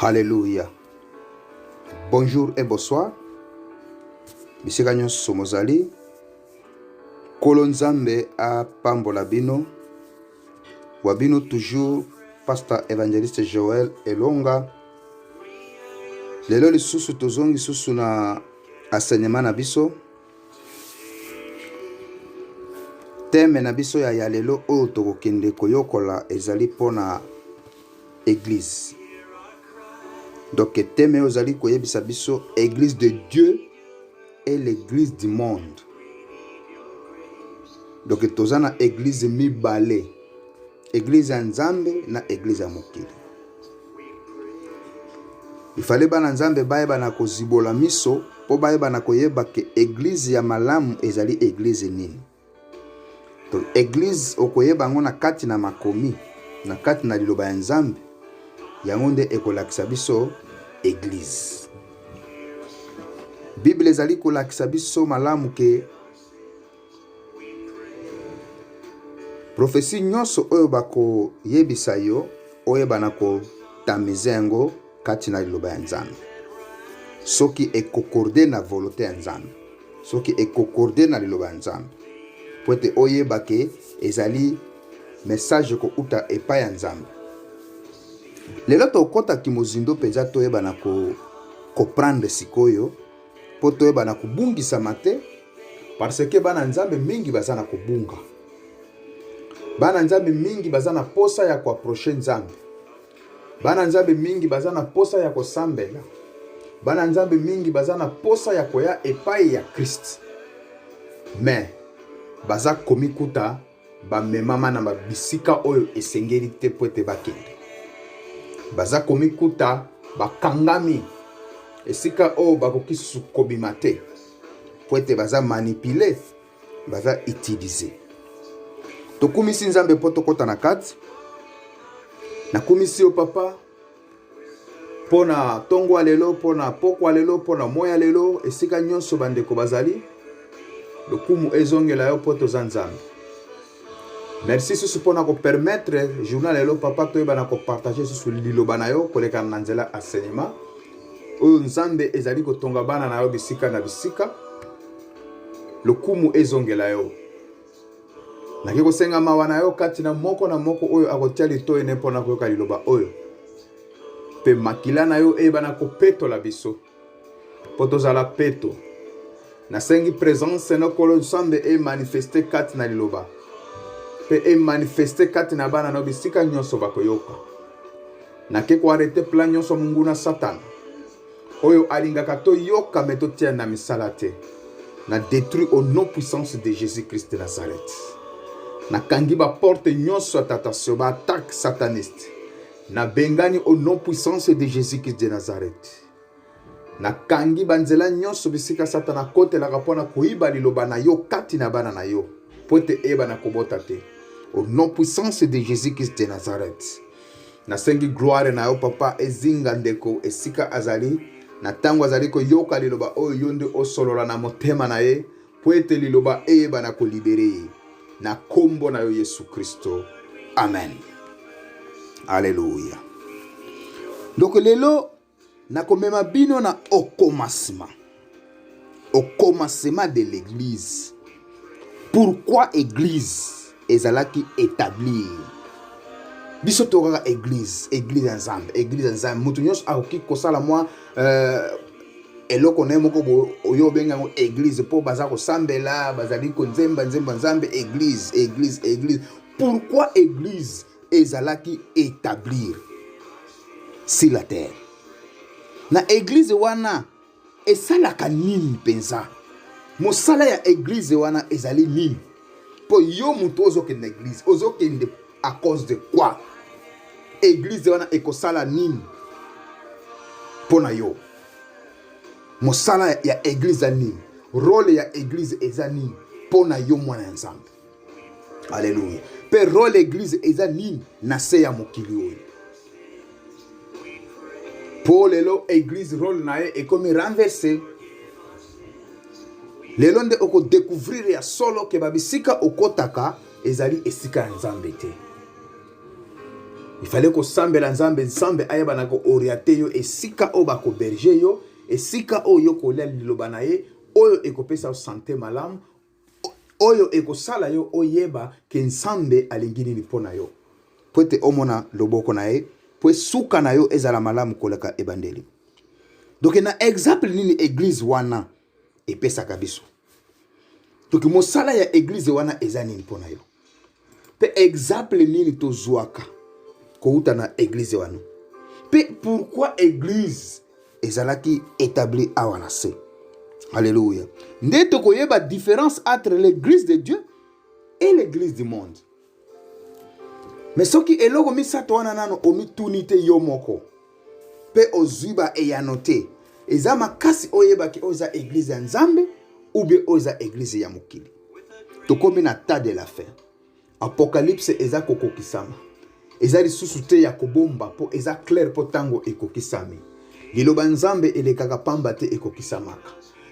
Alléluia. Bonjour et bonsoir. Monsieur Gagnon Somozali. Kolonzambe a Pambola Bino. Wabino toujours pasteur évangéliste Joël Elonga. Lelo lisusu tozongi susu na enseignement na biso. Teme na biso ya lelo oyo tokokende koyokola ezali pona église. Donc teme ozali koyebisa biso église de Dieu et l'église du monde. Donc tozana église mibale. Église ya Nzambe na église ya mokili. Il fallait bana Nzambe bayeba na kozibola miso po bayeba na koyeba ke église ya malamu ezali église nini. Donc église okoyeba ngo na kati na makomi na kati na liloba ya Nzambe yango nde ekolakisa biso église. Bible ezali kolakisa biso malamu ke prophétie nyonso oyo bako yebisa yo oyeba na ko tamizengo kati na liloba ya Nzambe. Soki ekokorde na volonté ya Nzambe. Soki ekokorde na liloba ya Nzambe. Poete oyeba ke ezali message ko uta epa ya Nzambe. Lelo tokota kimozindo penza toyeba na ko prendre sikoyo po toyeba na kubungisa mate parce que bana Nzambe mingi baza na kubunga. Bana Nzambe mingi baza na posa ya kuapprocher Nzambe. Bana Nzambe mingi baza na posa ya kosambela. Bana Nzambe mingi baza na posa ya koya epai ya Christ. Mais baza komikuta ba memama na babisika oyo esengeli te poete bakende. Baza komikuta bakangami esika oyo bakoki sukobima te poete baza manipule, baza utiliser. Tokumisi Nzambe po tokota na kati. Nakumisi o papa pona tongo alelo, pona poko alelo, pona moya lelo esika nyonso bandeko bazali. Lokumu ezongela yo po toza Nzambe. Merci susu pona ko permettre journal lelo papa toyeba na ko partager susu liloba na yo koleka na nzela enseignement. Oyo Nzambe ezali kotonga bana na yo bisika na bisika. Lokumu ezongela yo. Nakiko senga mawana yo kati na moko oyo akotia lito ene pona koyoka liloba oyo. Pe makila na yo eba na ko peto la biso. Poto zala peto. Na sengi présence no kolo Nzambe e manifester kati na liloba. Pe e manifester kati na bana no bisika nyonso bakoyoka. Nakiko arrêter plan nyonso mungu na Satan. Oyo alingaka to yoka meto tia na misala te. Na détruit au nom puissance de Jésus-Christ de Nazareth. Na kangi ba porte nyonso atatasio ba attaque sataniste. Na bengani au nom puissance de Jésus-Christ de Nazareth. Na kangi banzela nyonso bisika satana kote la kapona kuiba liloba na yo kati na bana na yo. Pote eba na kobota te. Au nom puissance de Jésus-Christ de Nazareth. Na sengi gloire na yo papa ezinga ndeko esika azali. Na tango azali ko yoka liloba oyo yonde osolola na motema na ye. Poete liloba eba na ko libere. Na kombo na yo Yesu Kristo. Amen. Alléluia. Donc lelo na komema bino na au commencement de l'église. Pourquoi église ezalaki établir? Biso toka église Nzambe. Mutu nyonso akoki kosala mwa eloko na moko oyo benga ngo église po baza ko sambela bazali ko nzemba Nzambe église. Pourquoi église ezalaki établir sur la terre? Na église wana esalaka nini penza? Mosala ya église wana ezali nini? Po yo mutu ozokende église, ozokende à cause de quoi? Église wana ekosala nini pona yo? Mosala ya église nini? Rôle ya église eza nini pona yo mwana Nzambe? Alléluia. Pe rôle église eza nini na se ya mokili oyo? Po lelo église rôle na ye ekomi renversé. Lelo nde oko découvrir ya solo ke babisika okotaka ezali esika ya Nzambe te. Il fallait que sambela nzambe nzambe ayeba na ko orienter yo esika o ba ko berger yo esika o yo ko lia liloba na ye oyo ekopesa santé malamu oyo ekosala yo oyeba ke nzambe alingi nini mpona yo po ete omona loboko na ye po suka na yo ezala malamu koleka ebandeli. Donc na exemple nini église wana epesaka biso. Donc mosala ya église wana eza nini mpona yo. Pe exemple nini tozwaka kouta na église wana. Pe pourquoi église ezalaki établi awa na se. Alléluia. Nde tokoyeba différence entre l'église de Dieu et l'église du monde. Mais soki eloko misato wana nano omitunite yo moko. Pe ozuba eyanote. Eza makasi oyeba ki oza église ya Nzambe ou bien oza église ya mokili. Tokomi na tas de la fin. Apocalypse eza kokokisama. Eza lisusu te ya kobomba po eza clair po tango ekokisami. Liloba Nzambe elekaka pamba te ekokisamaka.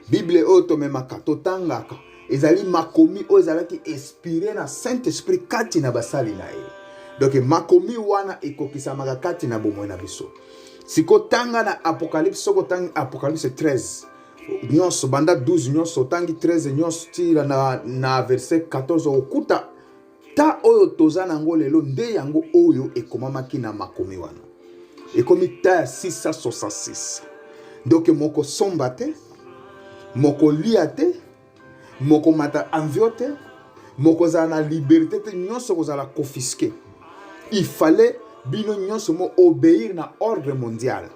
Bible oyo tomemaka totangaka ezali makomi oyo ezalaki inspiré na Saint-Esprit kati na basali na ye. Donc makomi wana ekokisamaka kati na bomoi na biso. Siko tanga na Apocalypse soko tanga Apocalypse 13. Nyonso banda 12 nyonso tangi 13 nyonso tira na verset 14 okuta ta oyo toza nango lelo nde yango oyo ekomamaki na makomi wana. Ekomi ta 666. Donc moko somba te, moko lia te, moko mata envio te, moko za na liberté te nyonso kozala confisqué. Il fallait bino nyonso mo obéir na ordre mondial.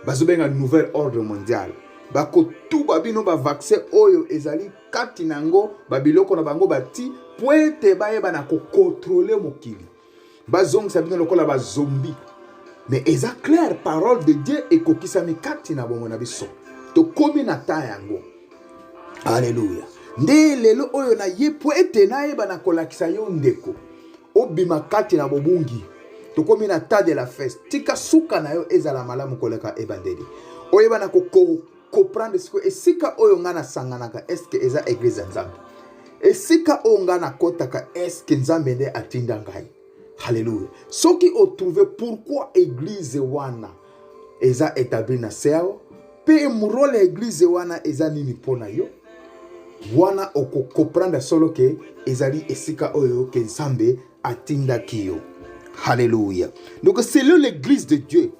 Bazobenga nouvel ordre mondial. Bako tuba bino ba vaccin oyo ezali kati nango babiloko na bango bati poete bayeba na ko contrôler mokili. Bazongisa bino lokola ba zombie. Mais eza clair parole de Dieu ekokisami kati na bongo na biso. To komi na ta yango. Alléluia. Nde lelo oyo na ye poete na yeba na kolakisa yo ndeko. Obima kati na bobungi. To komi na ta de la feste. Tika suka na yo ezala malamu koleka ebandeli. Oyeba na comprendre ce que esika oyo ngana sanganaka eske eza église Nzambe. Esika oyo ngana kotaka eske Nzambe nde atinda ngai. Alléluia. Ce qui ont trouvé pourquoi église wana eza établi na seo pe murole église wana eza nini pona yo wana oko comprendre solo ke ezali esika oyo ke Nzambe atinda kiyo. Alléluia. Donc selon l'église de Dieu,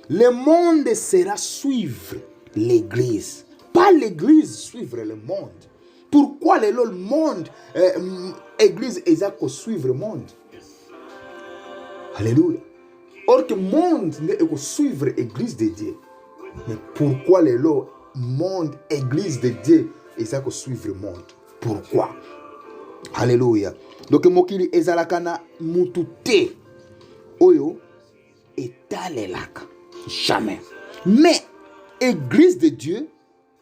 le monde sera suivre l'église, pas l'église suivre le monde. Pourquoi le monde église eza ko suivre le monde? Alléluia. Or que le monde ne suivre l'église de Dieu. Mais pourquoi le monde, église de Dieu, est à suivre le monde? Pourquoi? Alléluia. Donc, mokili ezalakana mutute. Oyo, etalelaka. Jamais. Mais, église de Dieu,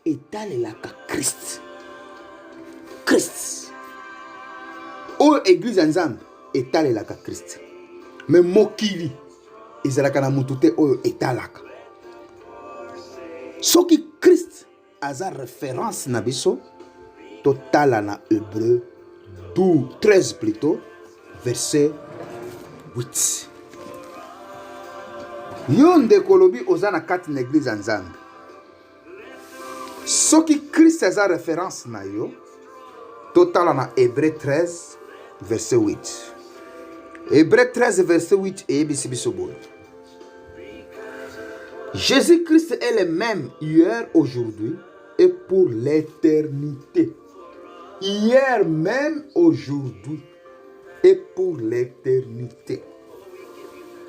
etalelaka Christ. Christ. Oyo, église Nzambe, etalelaka Christ. Mais mokili ezalaka na mutute oyo etalaka. Soki Christ aza référence na biso totala na Hébreu 13 plutôt verset 8. Yo ndeko lobi oza na kati na église Nzambe. Soki Christ aza référence na yo totala na Hébreu 13 verset 8. Hébreu 13 verset 8 et Ebisibisoboy. Jésus-Christ est le même hier, aujourd'hui et pour l'éternité. Hier même, aujourd'hui et pour l'éternité.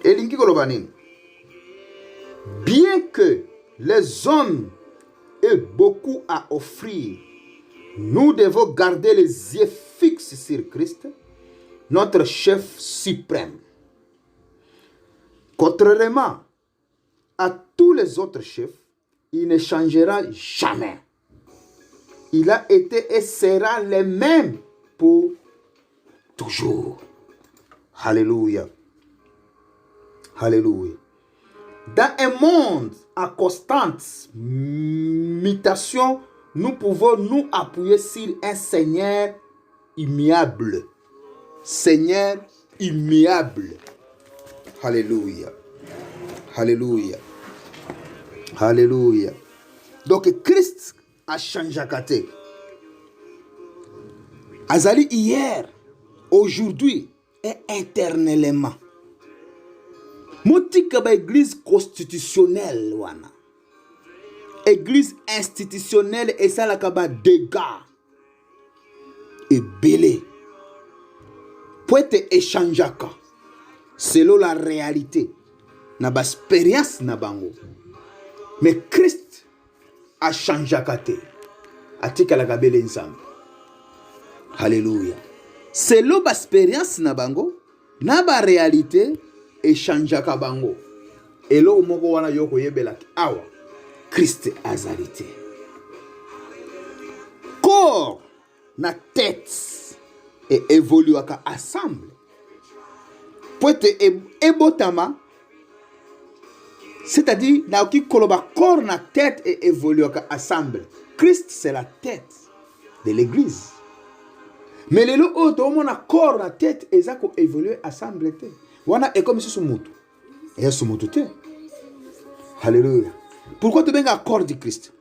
Elingi kolobanin. Bien que les hommes aient beaucoup à offrir, nous devons garder les yeux fixes sur Christ, notre chef suprême. Contrairement à tous les autres chefs, il ne changera jamais. Il a été et sera le même pour toujours. Alléluia. Alléluia. Dans un monde à constante mutation, nous pouvons nous appuyer sur un Seigneur immuable. Seigneur immuable. Alléluia. Alléluia. Alléluia. Donc Christ a changé kate. Azali hier, aujourd'hui et éternellement. Motika ba église constitutionnelle wana. Église institutionnelle et ça la kaba dégâts et belé. Pour être échangeaka selon la réalité na ba expérience na bango. Mais Christ a changé kate. Atika la kabele ensemble. Alléluia. Selon ba expérience na bango na ba réalité échangeaka bango. Elo moko wana yoko yebelaki awa. Christ azalité. Corps na tête et évoluaka ensemble. Poete ebotama, c'est-à-dire na ki koloba corps na tête et évoluaka ensemble. Christ c'est la tête de l'église. Mais le auto mona corps na tête ezako évoluer ensemble te. Wana est comme si sumutu. Et sumutu te. Alléluia. Pourquoi tu benga corps de Christ?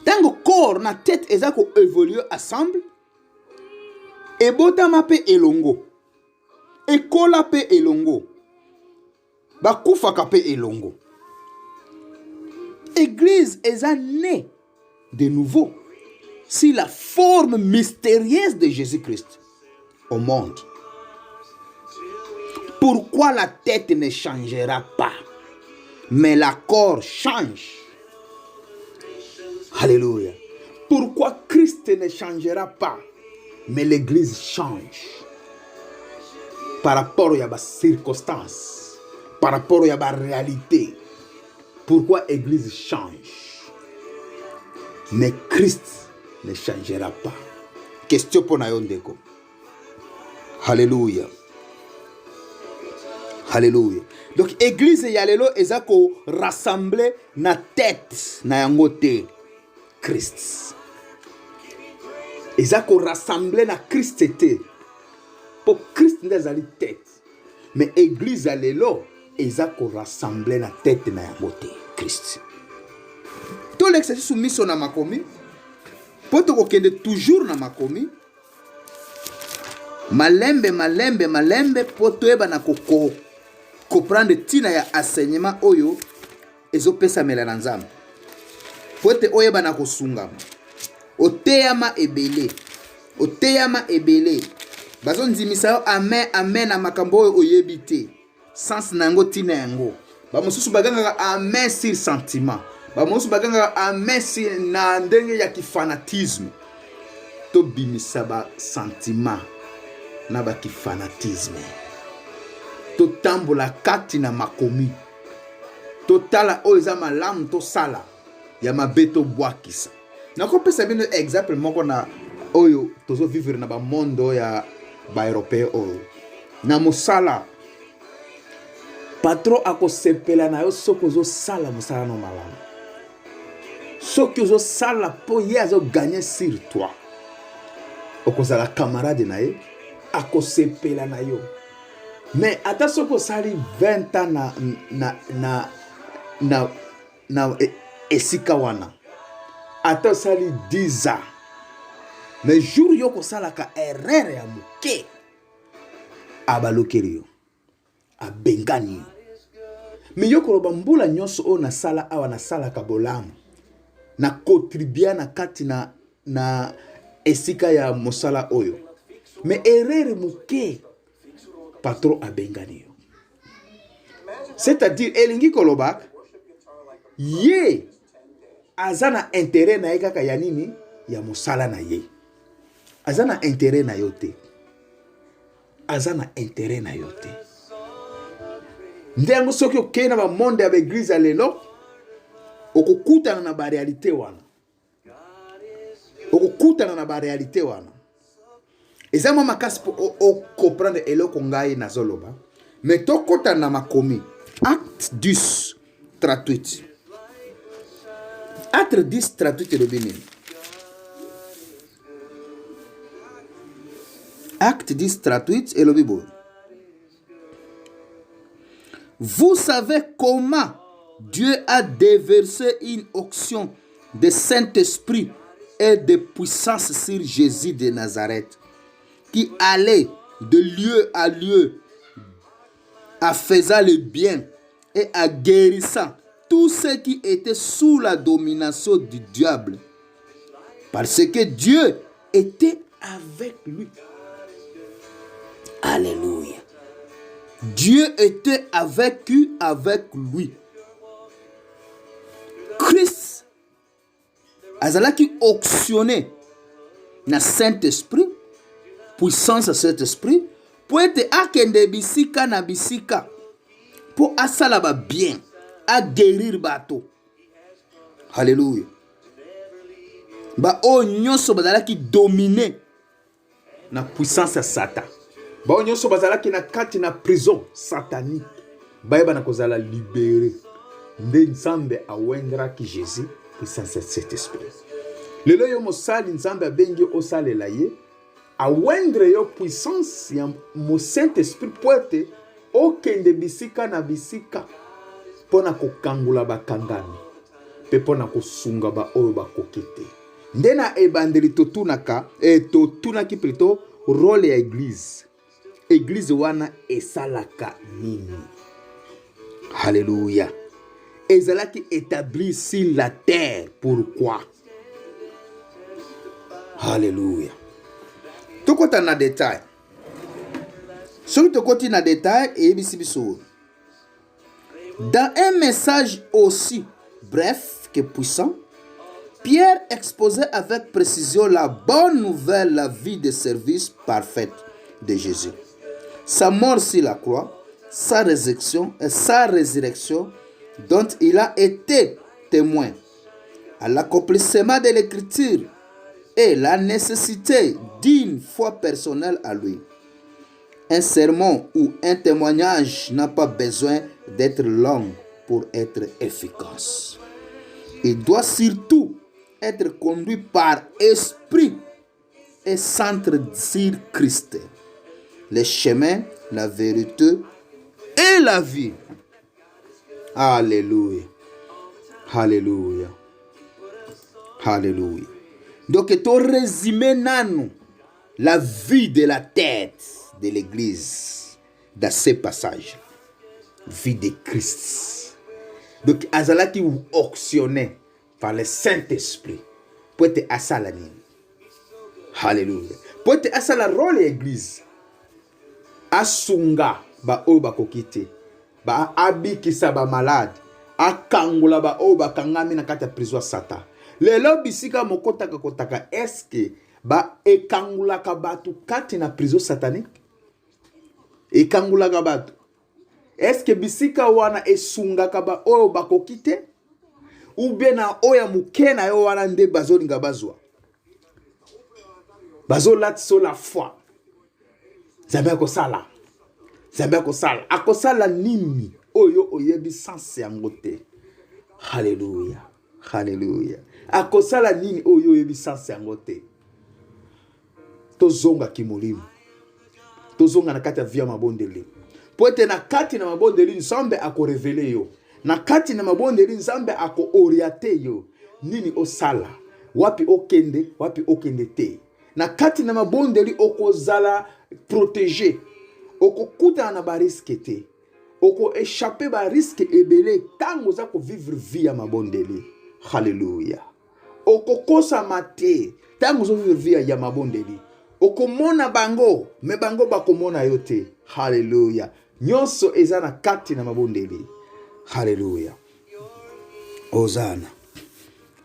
Tant que corps na tête ezako évoluer ensemble. Et botama pe elongo. Et kola pe elongo. Bakufaka pe elongo. Église est née de nouveau si la forme mystérieuse de Jésus-Christ au monde. Pourquoi la tête ne changera pas, mais la corps change? Alléluia. Pourquoi Christ ne changera pas, mais l'église change? Par rapport à la circonstance, par rapport à la réalité. Pourquoi l'église change, mais Christ ne changera pas? Question pour Nayondeko. Alléluia. Alléluia. Donc église yalelo ezako rassembler na tête na yangote Christ. Ezako rassembler na Christ te. Pour Christ ndezali tête. Mais église yalelo ezako rassembler na tête na yangote Christ. Tout l'exercice soumission na makomi. Pour te kokende toujours na makomi. Malembe pour te eba na koko. Comprendre tina ya enseignement oyo ezopesa mela nzambe. Pote oyeba na kosungama. Oteyama ebele. Bazo nzimisa amen na makambo oyo oyebite. Sens nango tina yango. Ba mosusu baganga amen sur sentiment. Ba mosusu baganga amen sur na ndenge ya kifanatisme. To bimisa ba sentiment na ba kifanatisme. Totambola kati na makomi. Totala oza malamu to sala ya mabeto bwakisa. Nakopesa bino exemple moko na oyo tozo vivre na ba mondo ya ba européen oyo. Na mosala patron akosepela na yo soko zo sala mosala no malamu. Soko zo sala po ye azo gagner sur toi. Okozala camarade na ye akosepela na yo. Mais attention que ça arrive 20 ans na esikawana. Attention ça arrive 10 ans. Mais jour yoko salaka erreur ya muke. Abalokeri yo. Abengani yo. Mais yoko loba mbula nyonso o na sala awa na sala kabolamu. Na contribua na kati na esika ya mosala oyo. Mais erreur muke. Patron abengani yo. C'est-à-dire elingi kolobak ye azana intérêt na kaka ya nini ya mosala na ye. Azana intérêt na yote. Azana intérêt na yote. Ndengo soki okena ba monde ya église lelo okukutana na ba réalité wana. Okukutana na ba réalité wana. Ezama makasi po comprendre eloko ngai na zoloba. Mais tokota na makomi. Acte 10, 38. Acte 10, 38 elobini. Acte 10, 38 elobibo. Vous savez comment Dieu a déversé une onction de Saint-Esprit et de puissance sur Jésus de Nazareth, qui allait de lieu à lieu, en faisant le bien et en guérissant tous ceux qui étaient sous la domination du diable, parce que Dieu était avec lui. Alléluia. Dieu était avec lui. Christ azalaki auctionné na Saint-Esprit, puissance de Saint-Esprit, pour être akende bisika na bisika, pour asala ba bien, à guérir bato. Alléluia. Ba o nyonso bazalaki dominé na puissance ya Satan. Ba o nyonso bazalaki na kati na prison satanique. Bayeba na kozala libéré. Nde Nzambe awendraki Jésus puissance ya cet esprit. Lelo yo mosali Nzambe abengi osalela ye awendre yo puissance ya mo Saint-Esprit poete okende bisika na bisika pona kokangula bakangani pe pona kosunga ba oyo bakokete. Nde na ebandeli totunaki plutôt rôle ya église. Église wana esalaka nini? Alléluia. Ezalaki établi sur la terre. Pourquoi? Alléluia. Tokota na détail. Celui tokoti na détail et bisibiso. Dans un message aussi bref que puissant, Pierre exposait avec précision la bonne nouvelle, la vie de service parfaite de Jésus. Sa mort sur la croix, sa résurrection dont il a été témoin, à l'accomplissement de l'écriture et la nécessité d'une foi personnelle à lui. Un sermon ou un témoignage n'a pas besoin d'être long pour être efficace. Il doit surtout être conduit par esprit et centre sur Christ, le chemin, la vérité et la vie. Alléluia. Alléluia. Alléluia. Donc, tu résumé nano la vie de la tête de l'église dans ces passages. Vie de Christ. Donc, azalaki ou auctionné par le Saint-Esprit pour être assalanine. Alléluia. Pour être asala rôle l'église. Asunga ba o ba kokite. Ba abikisa ba malade. Akangula ba o ba kangami na kata prison Satan. Lelo bisika mokotaka kotaka eske ba ekangula ka batu kati na prison satanique. Ekangula ka batu. Eske bisika wana esunga ka ba o ba kokite. Ou bien na oya mukena yo wana nde bazolinga bazwa. Bazolat so la foi. Zambe akosala. Zambe akosala. Akosala nini oyo oyebi sans yangote. Hallelujah. Hallelujah. Akosala nini oyo oyebi sans yangote. Tozonga kimolimu. Tozonga na kati ya via mabondeli. Poete na kati na mabondeli Nzambe akorevele yo. Na kati na mabondeli Nzambe ako oriate yo. Nini osala. Wapi okende te. Na kati na mabondeli okozala protégé. Okokuta na ba risque te. Oko échapper ba risque ebele tango za ko vivre vie ya mabondeli. Hallelujah. Okokosa mate tango zo vivre vie ya mabondeli. Okomona bango me bango bakomona yo te. Hallelujah. Nyonso eza na kati na mabondeli. Hallelujah. Hosanna.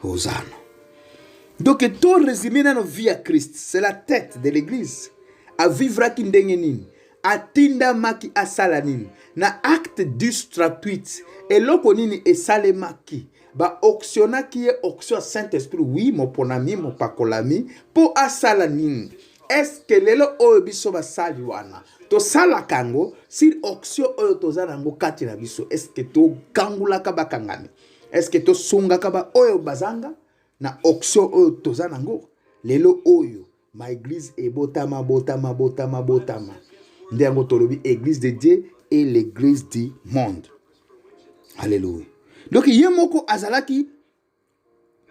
Hosanna. Donc, tout résumé dans nos vies à Christ, c'est la tête de l'église. A vivre à Kindengenin, a tinda maki a salanin, na acte 10:38, et l'okonini et salemaki, ba auctionna qui est auction Saint-Esprit, oui, mon ponami, mon pakolami, pour a salanin. Est-ce que lelo obiso ba saliwana? To sala kango, si auction oyo tozanango kati na biso, est-ce que to kangula ka bakangami? Est-ce que to sunga ka ba oyo bazanga? Na auction oyo tozanango lelo oyo ma église ebotama botama. Ndengo tolobi église de Dieu est l'église du monde. Alléluia. Donc, Yemoko Azalaki,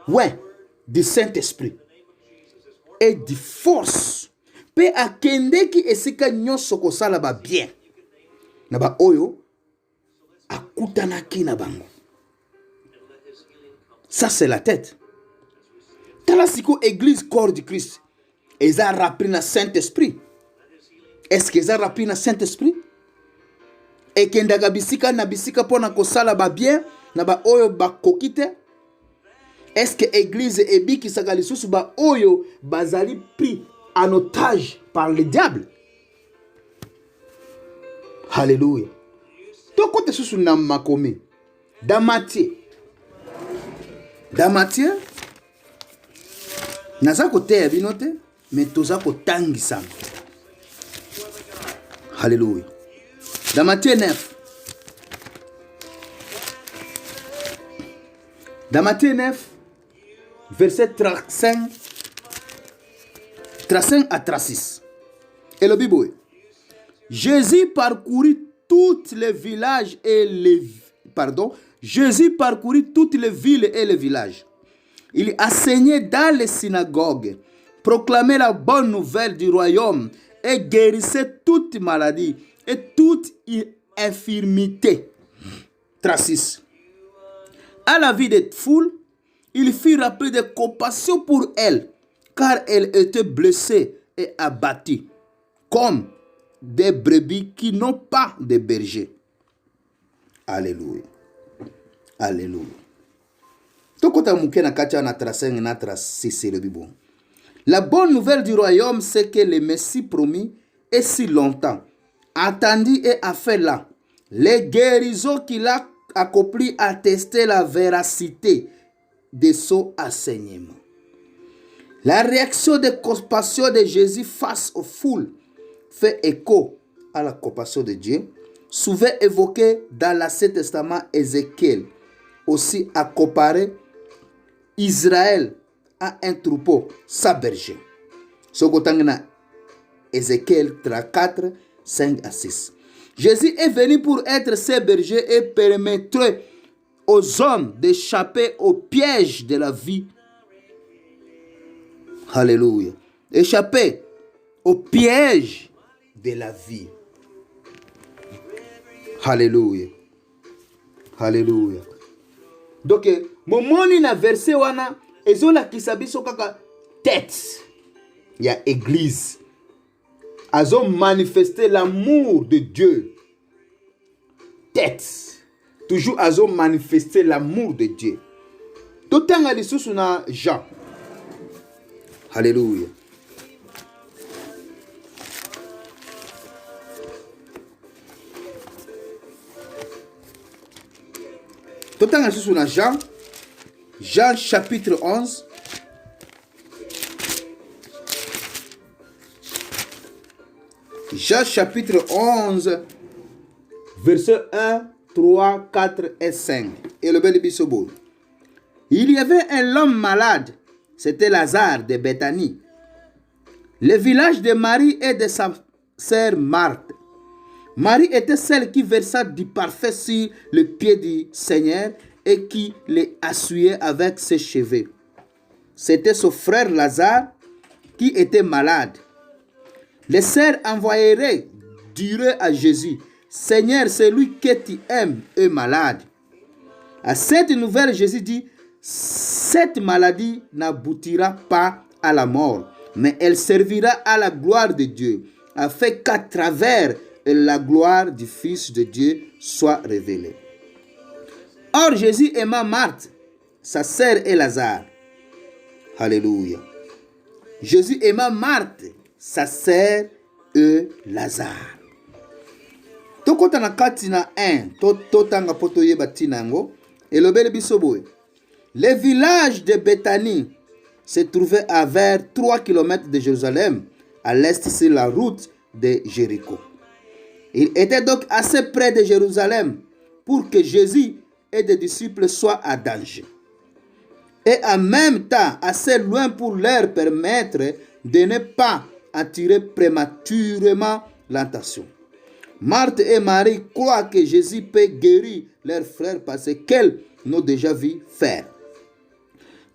ouais, du Saint-Esprit et de force. Pe akende ki esika nyonso kosala ba bien. Na ba oyo akutanaki na bango. Ça c'est la tête. Tala siko église corps du Christ. Eza rappris na Saint-Esprit. Est-ce que eza rappris na Saint-Esprit? Et kendaga bisika na bisika pona kosala ba bien na ba oyo ba kokite. Est-ce que l'église ebiki saka lisusu ba oyo bazali pris en otage par le diable? Alléluia. Toko te susu na makomi. Dans Matthieu. Dans Matthieu. Naza kote ya binote. Mais toza kotangisa. Alléluia. Dans Matthieu 9. Dans Matthieu 9. Verset 35 à 36. Et le Bible. Jésus parcourut toutes les villages et Jésus parcourut toutes les villes et les villages. Il enseignait dans les synagogues, proclamait la bonne nouvelle du royaume et guérissait toute maladie et toute infirmité. 36. À la vie des foules, il fit rappeler de compassion pour elle, car elle était blessée et abattue, comme des brebis qui n'ont pas de berger. Alléluia. Alléluia. La bonne nouvelle du royaume, c'est que le Messie promis est si longtemps attendu et a fait là. Les guérisons qu'il a accomplies attestaient la véracité de son enseignement. La réaction de compassion de Jésus face aux foules fait écho à la compassion de Dieu, souvent évoquée dans l'Ancien Testament Ézéchiel, aussi à comparer Israël à un troupeau sans berger. Sokotangna Ézéchiel 34, 5 à 6. Jésus est venu pour être ses bergers et permettre aux hommes d'échapper au piège de la vie. Alléluia. Échapper au piège de la vie. Alléluia. Alléluia. Donc, momoni na verset wana ezola kisabiso kaka tête. Il y a église. Azo manifester l'amour de Dieu. Tête. Toujours azo manifester l'amour de Dieu. Totanga lisusu na Jean. Alléluia. Totanga lisusu na Jean. Jean chapitre 11. Jean chapitre 11, versets 1, 3, 4 et 5. Et le bel bisobo. Il y avait un homme malade, c'était Lazare de Béthanie, le village de Marie et de sa sœur Marthe. Marie était celle qui versa du parfum sur le pied du Seigneur et qui les assuyait avec ses cheveux. C'était son frère Lazare qui était malade. Les sœurs envoyeraient dire à Jésus, Seigneur, celui que tu aimes est malade. À cette nouvelle, Jésus dit, cette maladie n'aboutira pas à la mort, mais elle servira à la gloire de Dieu, afin qu'à travers la gloire du Fils de Dieu soit révélée. Or, Jésus aima Marthe, sa sœur et Lazare. Alléluia. Jésus aima Marthe, sa sœur et Lazare. Tokota na kati na 1, totanga poto yeba tinango, et le bel bisoboe. Le village de Béthanie se trouvait à vers 3 km de Jérusalem, à l'est sur la route de Jéricho. Il était donc assez près de Jérusalem pour que Jésus et des disciples soient à danger. Et en même temps assez loin pour leur permettre de ne pas attirer prématurément l'attention. Marthe et Marie croient que Jésus peut guérir leurs frères parce qu'elles l'ont déjà vu faire.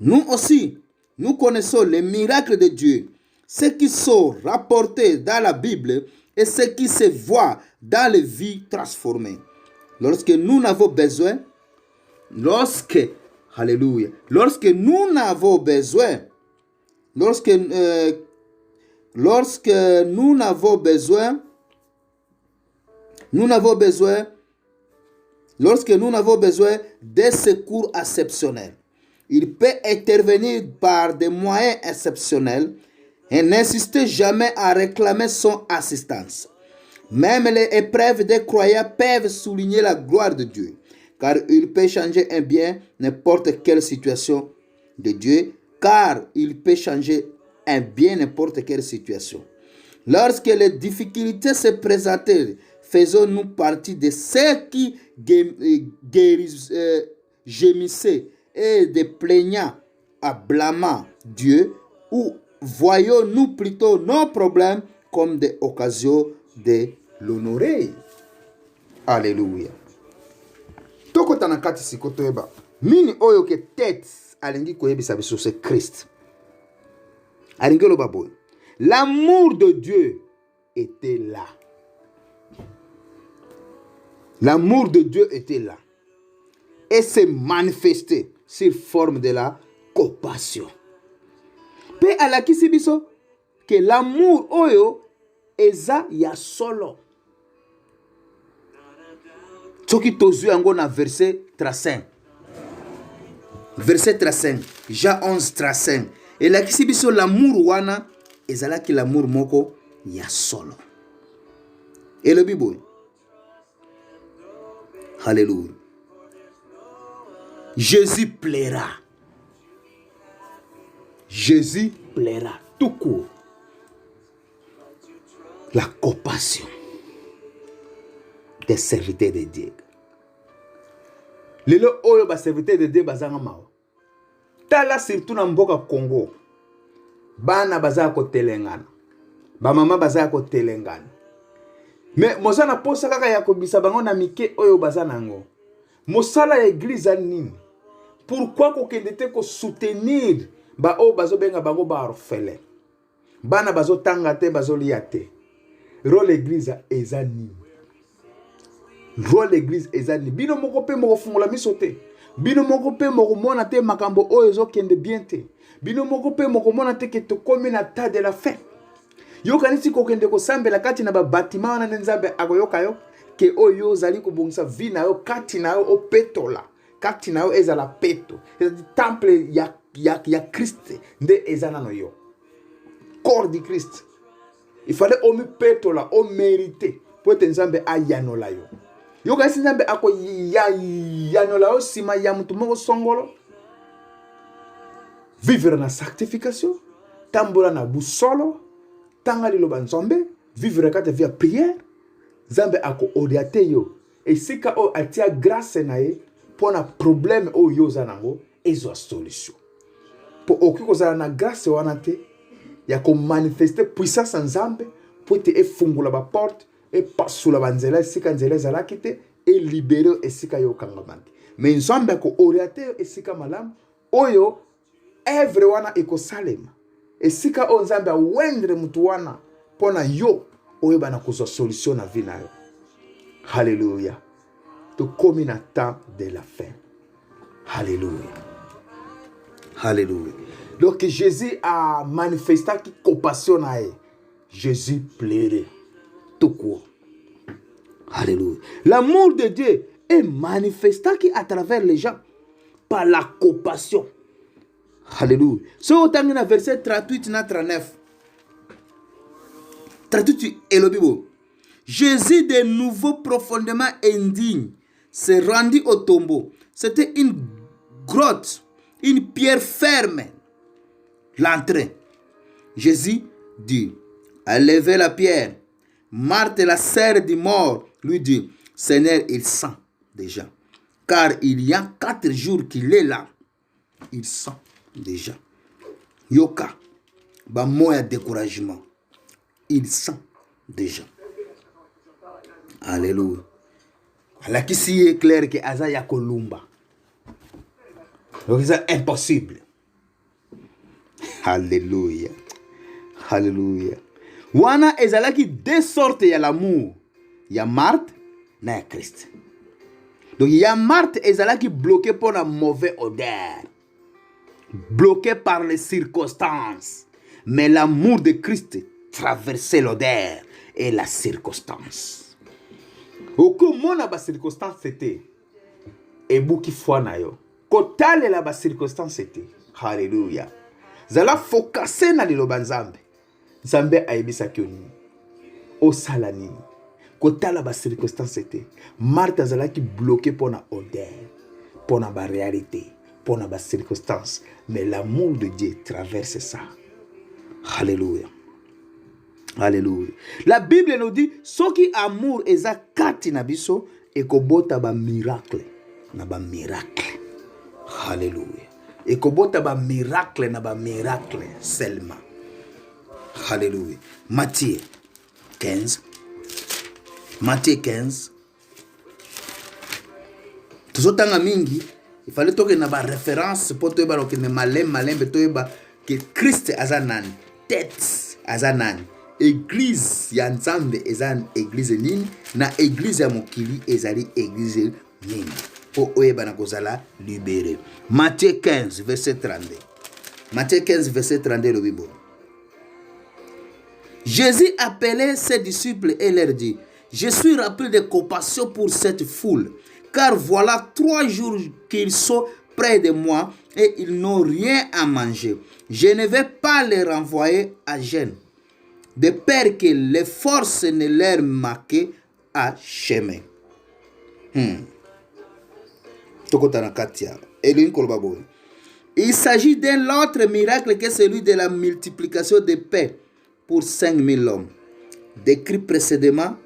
Nous aussi, nous connaissons les miracles de Dieu, ce qui sont rapportés dans la Bible et ce qui se voit dans les vies transformées. Lorsque nous n'avons besoin, lorsque nous n'avons besoin, lorsque nous n'avons besoin de secours exceptionnels, il peut intervenir par des moyens exceptionnels et n'insiste jamais à réclamer son assistance. Même les épreuves des croyants peuvent souligner la gloire de Dieu, car il peut changer un bien n'importe quelle situation de Dieu, Lorsque les difficultés se présentaient, faisons-nous partie de ceux qui gémissaient et de plaignants à blâmant Dieu, ou voyons-nous plutôt nos problèmes comme des occasions de l'honorer? Alléluia. Toko tanakati sikoto eba. Mini oyo ke tête alingi koyebisa biso c'est Christ. Alingi lo baboy. L'amour de Dieu était là. L'amour de Dieu était là. Et s'est manifesté sur forme de la compassion. Pe alakisi biso que l'amour oyo eza ya solo. Soki tozu yango na verset 35. Verset 35. Jean 11 35. Et lakisi biso l'amour wana ezalaki l'amour moko ya solo. Et le Bible. Alléluia. Jésus plaira. Jésus plaira tout court. La compassion des serviteurs de Dieu. Lelo oyo ba serviteurs de Dieu bazanga mawa. Tala surtout na mboka Congo. Bana bazaka ko telengana. Ba mama bazaka ko telengana. Mais mozana posa kaka ya kobisa bango na mike oyo bazana ngo. Mosala ya église nini? Pourquoi ko kendete ko soutenir ba o bazo benga bango ba orphelin? Bana bazo tanga te bazo lia te. Rôle l'église eza nini? Rôle l'église eza nini? Bino moko pe moko fungola miso te. Bino moko pe moko mona te makambo oyo zo kende bien te. Bino moko pe moko mona te ke to komi na ta de la fin. Yo kanisi ko kende ko sambela kati na ba bâtiment na nzambe akoyoka yo ke oyo zali ko bongisa vi na yo kati na yo opetola. Kati na yo ezala peto. Ezali temple ya Christ nde ezana no yo. Corps du Christ. Il fallait omi petola, o mérité pour être nzambe ayanola yo. Yo kanisi nzambe ako yanola yo sima ya mutu moko songolo. Vivre na sanctification, tambola na busolo, tanga liloba nzambe, vivre kate via prière, nzambe ako oriate yo. Et sika o atia grâce na ye, pona problème o yo zanango, ezo solution. Po okiko zana na grâce wana te, ya ko manifester puissance nzambe, po te efungula ba porte, e pasula ba nzela, sika nzela zala kite, e libérer esika yo kangamante. Mais nzambe ako oriate yo esika malamu, oyo evre wana eko salema. Esika o nzambe wendre mutu wana pona yo oyo bana kuzo solution na vie na yo. Alléluia. To komi na temps de la fin. Alléluia. Alléluia. Donc Jésus a manifesté qui compassion na ye. Jésus plairait tout court. Alléluia. L'amour de Dieu est manifesté à travers les gens par la compassion. Alléluia. Ce au temps dans verset 38 na 39. 38 et le Bible. Jésus de nouveau profondément indigne se rendit au tombeau. C'était une grotte, une pierre ferme. L'entrée. Jésus dit, à lever la pierre. Marthe, la sœur du mort, lui dit, Seigneur, il sent déjà. Car il y a 4 jours qu'il est là. Il sent déjà. Yoka, ba moya découragement. Il sent déjà. Alléluia. alakisi ye clair ke aza ya kolumba, donc eza impossible. Alléluia, alléluia. Wana ezalaki deux sortes ya l'amour, ya Marthe na ya Christ. Donc ya Marthe ezalaki bloqué pour la mauvaise odeur, bloqué par les circonstances, mais l'amour de Christ traversait l'odeur et la circonstance. Okomona ba circonstance c'était ebuki foi na yo, kotalela ba circonstance c'était. Alléluia. Zala focusé na liloba Nzambe. Nzambe ayebisaki nini, osala nini, kotala ba circonstance c'était. Marthe azalaki bloqué pour na odeur, pour na ba réalité, pour na ba circonstance, mais l'amour de Dieu traverse ça. Alléluia. Alléluia. La Bible nous dit soki amour eza kati na biso ekobota ba miracle na ba miracle. Alléluia. Ekobota ba miracle na ba miracle seulement. Alléluia. Matthieu 15. Matthieu 15. Tuzotanga mingi, il fallait toke na ba référence pour toyeba loke ne malembe toyeba que Christ azanan, tête azanan. Église ya Nzambe eza église nini, na église ya mokili ezali église nini, po oyeba na kozala libéré. Matthieu 15 verset 32. Matthieu 15 verset 32 le Bible. Jésus appelait ses disciples et leur dit: je suis rempli de compassion pour cette foule, car voilà 3 jours qu'ils sont près de moi et ils n'ont rien à manger. Je ne vais pas les renvoyer à jeûne, de peur que les forces ne leur manquent à chemin. Il s'agit d'un autre miracle que celui de la multiplication des pains pour 5000 hommes, décrit précédemment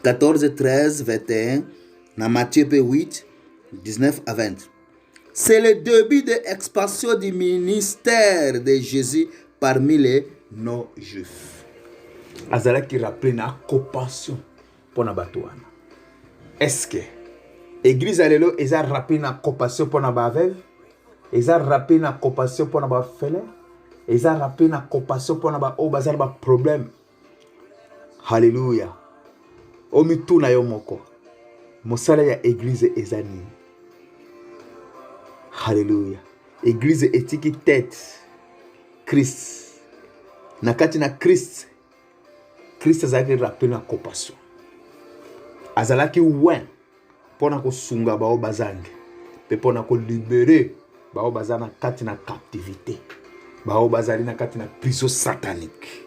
14, 13, 21, dans Matthieu 8, 19 à 20. C'est le début de l'expansion du ministère de Jésus parmi les non-juifs. Azala qui rappelle na compassion pour na batouana. Est-ce que l'église alelo eza rappelle na compassion pour na baveuve? Eza rappelle na compassion pour na bafele? Eza rappelle na compassion pour na ba o bazala ba problème? Alléluia. Omitu na yo moko. Mosala ya église eza nini? Alléluia. Église etiki tête Christ. Nakati na Christ. Christ azalaki rappel na compassion. Azalaki wen pona ko sunga bao bazange. Pe pona ko libérer bao bazana kati na captivité. Bao bazali na kati na prison satanique.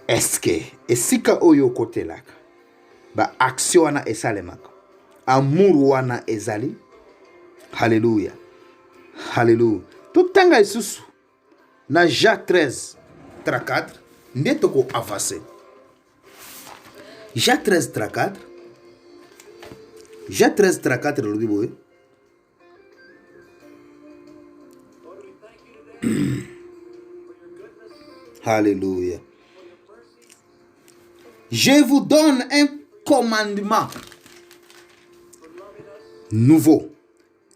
Est-ce que esika oyo kote laka ba action wana esalemaka, amour wana ezali? Alléluia. Alléluia. Totanga isusu na Jacques 13 34 nde toko avancer. Jacques 13 34. Jacques 13 34 le Bible. Alléluia. Je vous donne un commandement nouveau.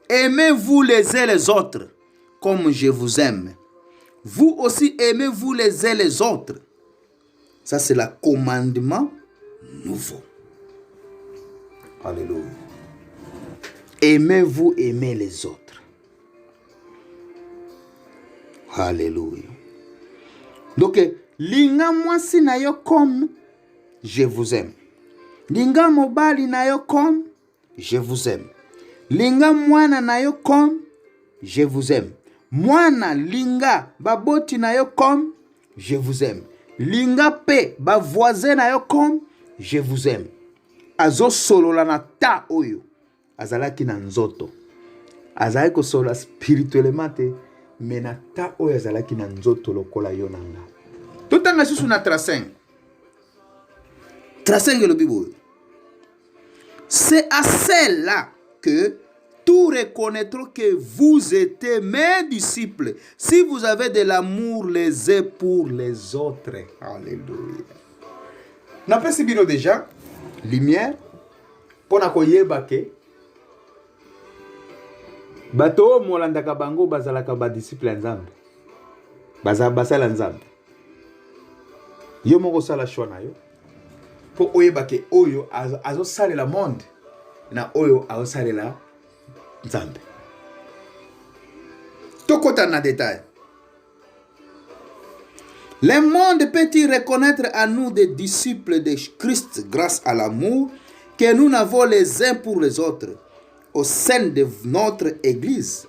Aimez-vous les uns les autres comme je vous aime. Vous aussi aimez-vous les uns les autres. Ça c'est le commandement nouveau. Alléluia. Aimez-vous aimer les autres. Alléluia. Donc, linga mwasi na yo comme je vous aime. Linga mobali na yo comme je vous aime. Linga mwana na yo comme je vous aime. Mwana linga baboti na yo comme je vous aime. Linga pe ba voisin na yo comme je vous aime. Azo solo la na ta oyo. Azalaki na nzoto. Azalaki ko solo spirituellement te, mais na ta oyo azalaki na nzoto lokola yo nanga. Totanga susu na tracing. Tracing le Bible. C'est à celle-là que tous reconnaîtront que vous êtes mes disciples si vous avez de l'amour les uns pour les autres. Alléluia. napesi bino déjà lumière pona koyeba ke bato oyo molandaka bango bazalaka badisciple ya nzambe, basala nzambe. Yo moko osala choix na yo mpo oyeba ke oyo azosalela monde na oyo azosalela nzambe. Tokota na détail. Le monde peut-il reconnaître à nous des disciples de Christ grâce à l'amour que nous avons les uns pour les autres au sein de notre Église?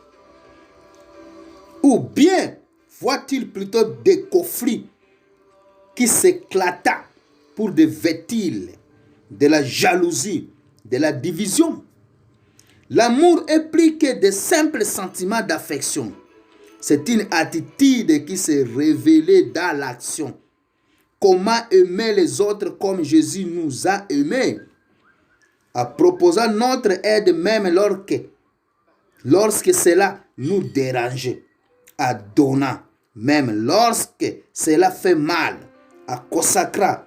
Ou bien voit-il plutôt des conflits qui s'éclata pour des vêtiles, de la jalousie, de la division? L'amour est plus que de simples sentiments d'affection. C'est une attitude qui s'est révélée dans l'action. Comment aimer les autres comme Jésus nous a aimés, en proposant notre aide même lorsque cela nous dérange, en donnant même lorsque cela fait mal, en consacrant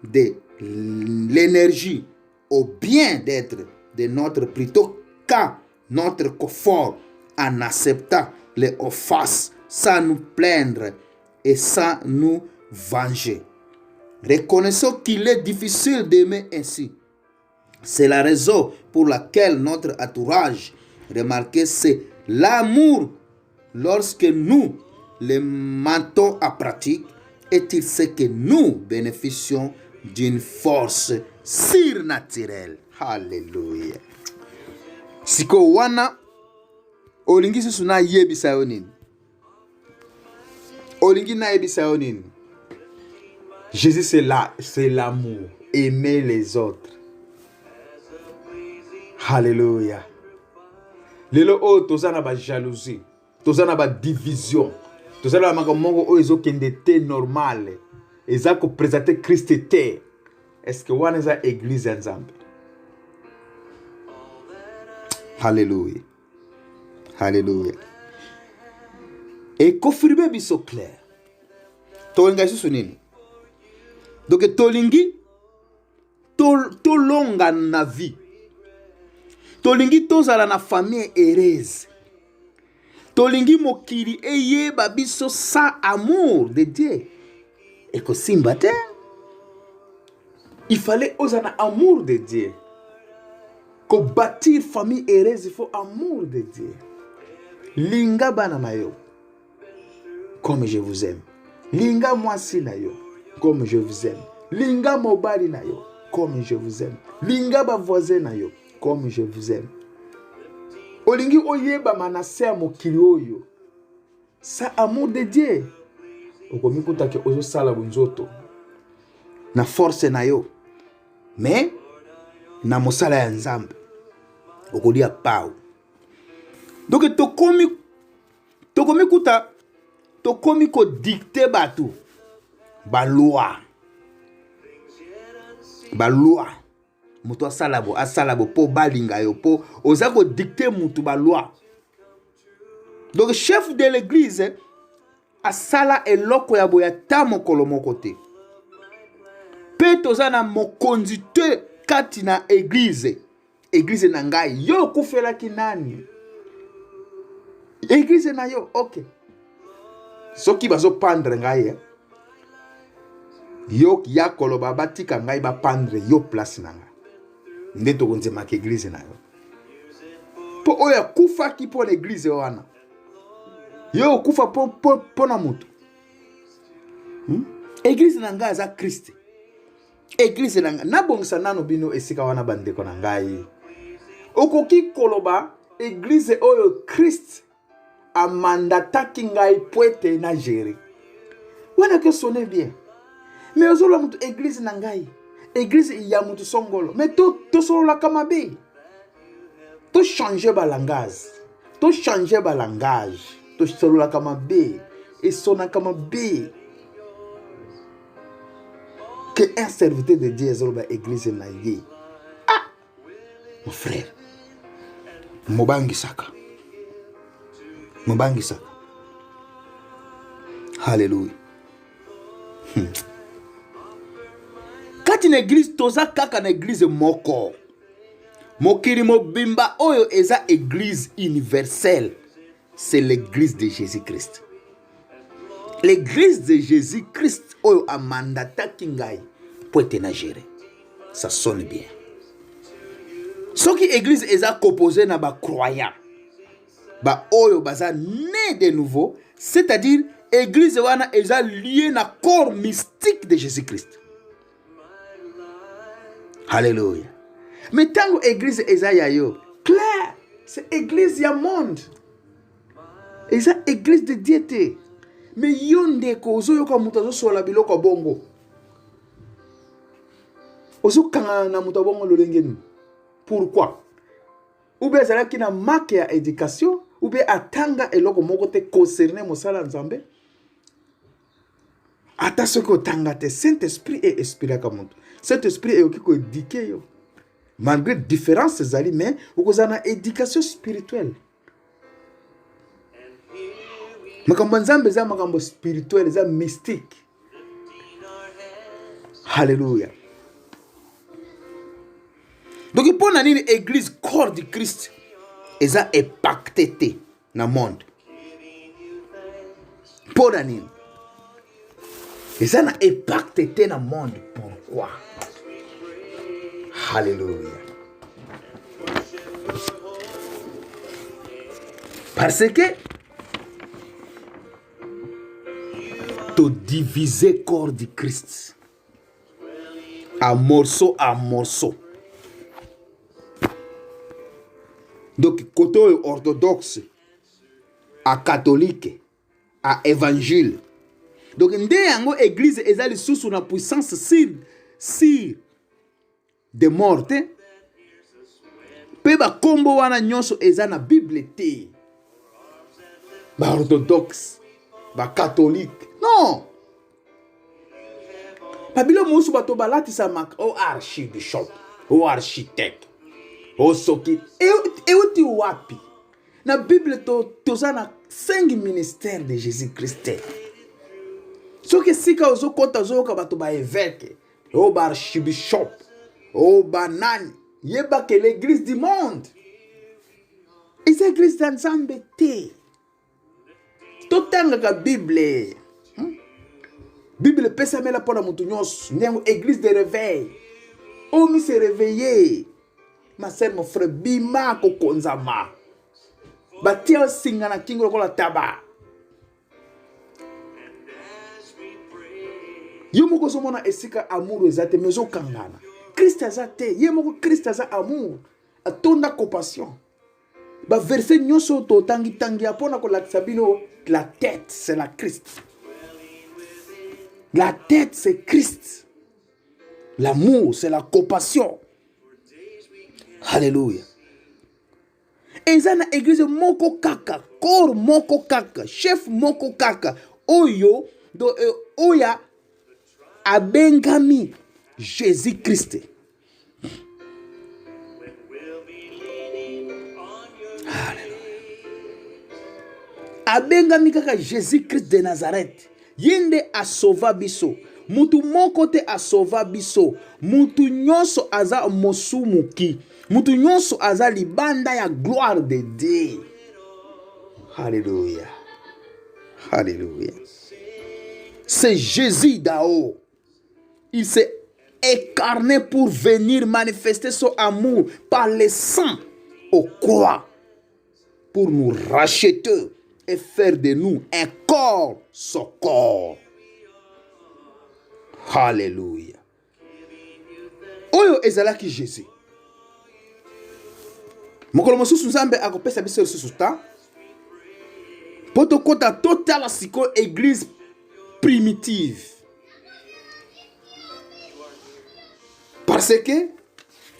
de l'énergie au bien-être de notre plutôt qu'à notre confort, en acceptant les offenses sans nous plaindre et sans nous venger. Reconnaissons qu'il est difficile d'aimer ainsi. C'est la raison pour laquelle notre entourage remarquait c'est l'amour. Lorsque nous le mettons en pratique, est-il ce que nous bénéficions d'une force surnaturelle. Alléluia. Siko wana olingi susu na yebisa yo nini? Olingi na yebisa yo nini? Jésus c'est l'amour, aimer les autres. Alléluia. Lelo o tozana ba jalousie, tozana ba division, tozana ba moko o ezokende te normal. Ezako présenter Christ te. Est-ce que wana za église ya Nzambe? Alléluia. Alléluia. Et confirmer biso clair. Tolinga susu nini? Donc tolingi tolonga na vie. Tolingi tozala na famille heureuse. Tolingi mokili eyeba biso sa amour de Dieu. Et que simbate, il fallait oser un amour de Dieu. Ko bâtir famille heureuse, il faut amour de Dieu. Linga bana mayo, comme je vous aime. Linga mwasi na yo, comme je vous aime. Linga mobali na yo, comme je vous aime. Linga ba voisin na yo, comme je vous aime. Olingi oyeba manase ya mokili oyo. Sa amour de Dieu. Okomikuta ke ozo sala bunzoto na force na yo. Mais na mosala ya Nzambe okolia pau. Donc tokomi kuta tokomi ko dicter batu ba loi mutu asalabo po balinga yo po oza ko dicter mutu ba loi. Donc chef de l'église asala eloko ya boya ta mokolo moko te. Pe tozana mokonzi te kati na église. Église na ngai yo kufela kinani? Église na yo, ok. Soki bazo pendre ngai yo ya koloba batika ngai ba pendre yo place na nga. Nde to konzema ke église na yo. Po oya kufa ki po l'église wana. Yo kufa po na mutu. Église na ngai za Christ. Église na ngai nabongisa nano bino esika wana bandeko na ngai. Okoki koloba église oyo Christ amandataki ngai poete na gérer. Wana que sonne bien. Mais ozolo mutu église na ngai. Église ya mutu songolo. Mais to solo la kamabe. To changer ba langage. To changer ba langage. To solo la kamabe. Et sona kamabe. Que un serviteur de Dieu est dans l'église na ye. Ah, mon frère. Mobangi saka. Alléluia. kati na église toza kaka na église moko. Mokili mobimba oyo eza église universelle. C'est l'église de Jésus-Christ. L'église de Jésus-Christ oyo a mandataki ngai pour être na gérer. Ça sonne bien. Soki église eza composée na ba croyants. Ba oyo baza né de nouveau, c'est-à-dire église wana eza liée na corps mystique de Jésus-Christ. Alléluia. Mais tant que église eza ya yo, clair, c'est église ya monde. Eza église de Dieu te. Mais yonde ko ozo yoka mutu azo sola biloko bongo. Ozo kanga na mutu bongo lolengeni. Pourquoi? Ou bien ezalaki na marque ya éducation, ou bien atanga eloko moko te concerné mosala nzambe. Ata soki otanga te, Saint-Esprit et esprit ka mutu. Saint-Esprit est ko éduquer yo. Malgré différences ezali, mais okozana éducation spirituelle. Makambo nzambe za makambo spirituel, za mystique. Alléluia. Donc pour nani l'église corps du Christ eza impacté na monde. Pour nani eza na impacté na monde. Pourquoi? Alléluia. Parce que tu diviser corps du Christ à morceau à morceau. Donc côté orthodoxe, à catholique, à évangile. Donc nde yango église ezali sous na puissance sur de morte. Pe ba kombo wana nyonso eza na Bible te. Ba orthodoxe, ba catholique. Non. Babilo musu bato balatisa mak o archbishop, o architecte. O soki euti wapi. Na Bible toza na 5 ministères de Jésus-Christ. Soki sika ozo kota ozo ka bato ba évêque, o ba archbishop, o banani, yeba que l'église du monde. Et c'est l'église d'ensemble te. Totanga ka Bible. Bible pesa mela pona mutu nyonso, nyango église de réveil. On mi se réveiller. Ma sœur, mon frère, bima ko konzama. Batia singa na kingo ko la taba. Yo moko somona esika amour ezate mezo kangana. Christ azate, ye moko Christ aza amour. Atonda compassion. Ba verset nyonso to tangi apona ko la sabino, la tête c'est la Christ. La tête c'est Christ. L'amour c'est la compassion. Alléluia. Ezana église moko kaka, corps moko kaka, chef moko kaka. Oyo do oya abengami Jésus-Christ. Alléluia. Abengami kaka Jésus-Christ de Nazareth. Yende asova biso. Mutu moko te asova biso. Mutu nyonso aza mosumuki. Mutu nyonso aza libanda ya gloire de Dieu. Alléluia. Alléluia. C'est Jésus d'Ao. Il s'est incarné pour venir manifester son amour par le sang au croix. Pour nous racheter et faire de nous un corps, son corps. Alléluia. Oyo ezalaki Jésus. Mokolo mosusu Nzambe akopesa biso lisusu ta. Poto kota totala siko église primitive. Parce que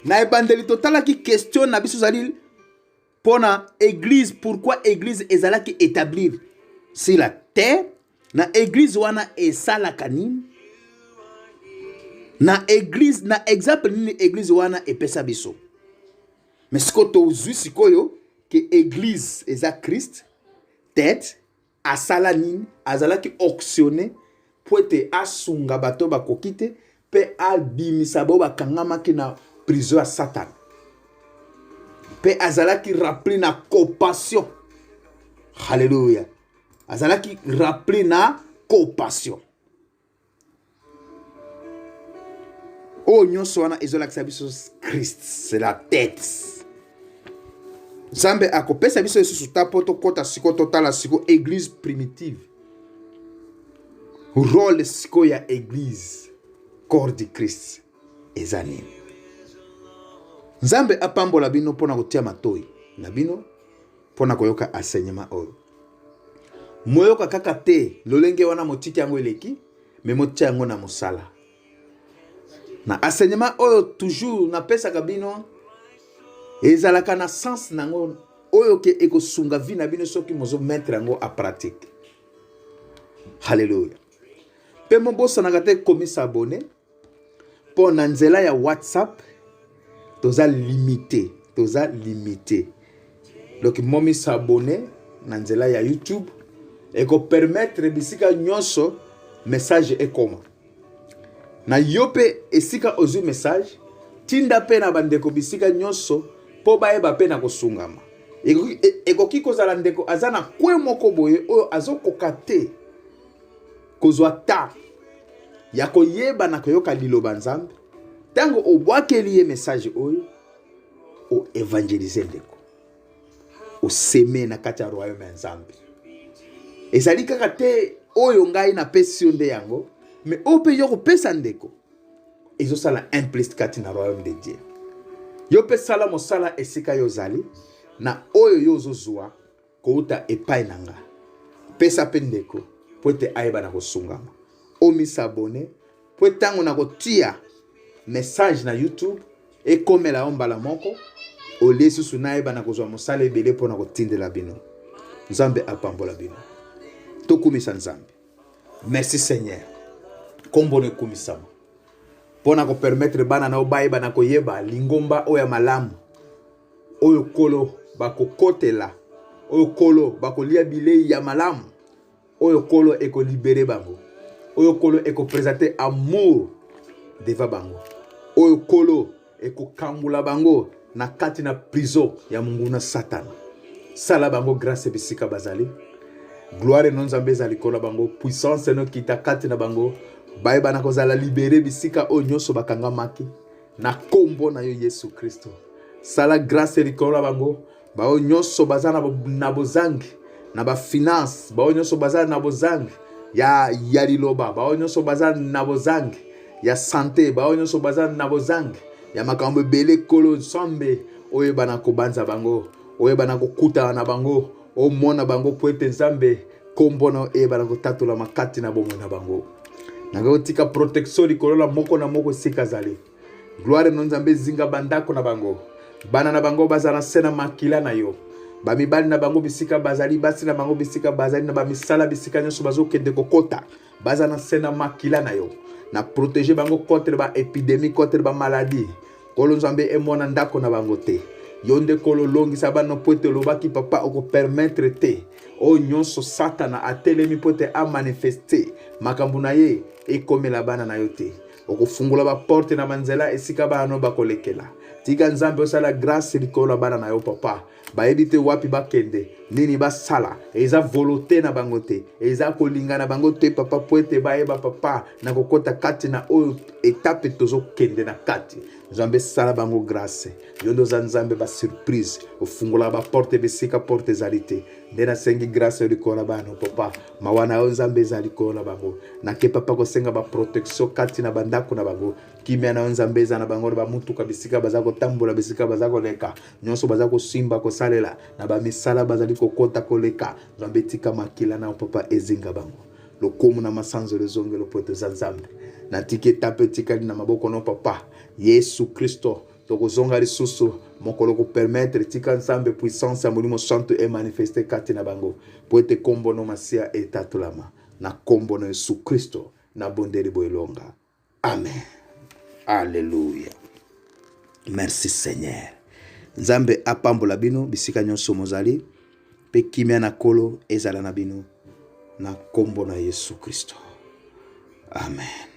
na ebandeli totalaki question na biso zali pona église, pourquoi église ezalaki établir sur la terre, na église wana esalaka nini? Na église, na exemple nini église wana epesa biso. Mais siko tozwi sikoyo que église eza Christ, tête, asala nini, azalaki auctionné pour ete asunga bato bakokite, pe abimisa bo bakangamaki na prison ya Satan. Pe azalaki rappelé na compassion. Alléluia. Azalaki rappelé na compassion. Oh nyonso wana ezolakisa biso Christ, c'est la tête. Nzambe akopesa biso lisusu ta po tokota siko totala siko église primitive. Rôle siko ya église corps du Christ ezani. Nzambe apambola bino pona kotia matoi na bino pona koyoka enseignement oyo. Moyoka kaka te lolenge wana motiki yango eleki me motia yango na mosala. Na enseignement oyo toujours na pesa kabino ezalaka na sens nango oyo ke ekosunga vi na bino soki mozo mettre yango a pratique. Alléluia. Pe mo bosa na kate komisa abonné po na nzela ya WhatsApp toza limité. Donc momi s'abonner na nzela ya YouTube et ko permettre bisika nyonso message ekoma. Na yope esika ozu message tinda pe na bandeko bisika nyonso po baeba pe na kosungama. Ekoki kozala ndeko azana kwe moko boye oyo azokoka te kozwa ta ya koyeba na koyoka liloba Nzambe. Tango obwakeli ye message oyo o évangéliser ndeko. O semer na kati ya royaume ya Nzambe. Ezali kaka te oyo ngai na pesi nde yango, mais ope yo kopesa ndeko. Ezosala implicite kati na royaume de Dieu. Yo pe sala mosala esika yo zali na oyo yo zozwa kouta epai nanga. Pesa pe ndeko po ete ayeba na kosungama. Omi s'abonner po tango na kotia message na YouTube ekomela ombala moko ole susu na ayeba na kozwa mosala ebele po na kotindela bino. Nzambe apambola bino. Tokumisa Nzambe. Merci Seigneur. Kombone kumisama. Pona ko permettre bana na obayeba na koyeba lingomba oya malamu. Oyo kolo bako kotela. Oyo kolo bako lia bilei ya malamu. Oyo kolo eko libere bango. Oyo kolo eko présenter amour devant bango. Oyo kolo eko kambula bango na kati na prison ya munguna Satan. Sala bango grâce bisika bazali. Gloire non Nzambe zali kola bango. Puissance no kita kati na bango. Baeba na kozala libere bisika o nyonso bakanga maki. Na kombo na yo Yesu Kristo. Sala grâce likola bango. Ba o nyonso bazana na bozangi. Na ba finance. Ba o nyonso bazana na bozangi. Ya liloba. Ba o nyonso bazana na bozangi. Ya santé. Ba o nyonso bazana na bozangi. Ya makambo bele kolo Nzambe. Oye bana kobanza bango. Oye bana kokuta na bango. O mona bango po ete Nzambe kombono e bana kotatula makati na bomo na bango. Nanga tika protection likolola moko na moko sika zali. Gloire no Nzambe zinga bandako na bango. Bana na bango bazana sena makila na yo. Ba mibali na bango bisika bazali basi na bango bisika bazali na ba misala bisika nyonso bazokende kokota. Bazana sena makila na yo. Na protéger bango contre ba épidémie, contre ba maladie. Kolo Nzambe e mona ndako na bango te. Yonde kolo longi sabano pote lobaki papa oko permettre te o nyonso Satana atelemi pote a manifester makambu na ye ekomela bana na yo te oko fungula ba porte na manzela esika bana bakolekela tika Nzambe osala grâce likola bana na yo papa bayebi te wapi bakende nini basala eza volonté na bango te eza kolinga na bango te papa poete bayeba papa na kokota kati na o étape tozo kende na kati Nzambe sala bango grâce yondo za Nzambe ba surprise ofungula ba porte besika porte zalite ndena sengi grâce likola bana papa mawana o Nzambe zalikola bango na ke papa ko senga ba protection kati na bandako na bango kimia na Nzambe za na bango ba mutuka bisika bazako tambola bisika bazako leka nyonso bazako simba ko salela na ba misala bazali kokota koleka Nzambe tika makila na papa ezinga bango lokomu na masanzo lezongelo pote za Nzambe na tike tape tika na maboko no papa Yesu Kristo tokozonga lisusu mokolo ko permettre tika Nzambe puissance ya molimo santo e manifester kati na bango poete kombo no masia etatulama na kombo no Yesu Kristo na bondeli boelonga amen. Alléluia. Merci Seigneur. Nzambe apambola bino bisika nyonso mozali pe kimia na kolo ezala na bino na kombo na Yesu Kristo. Amen.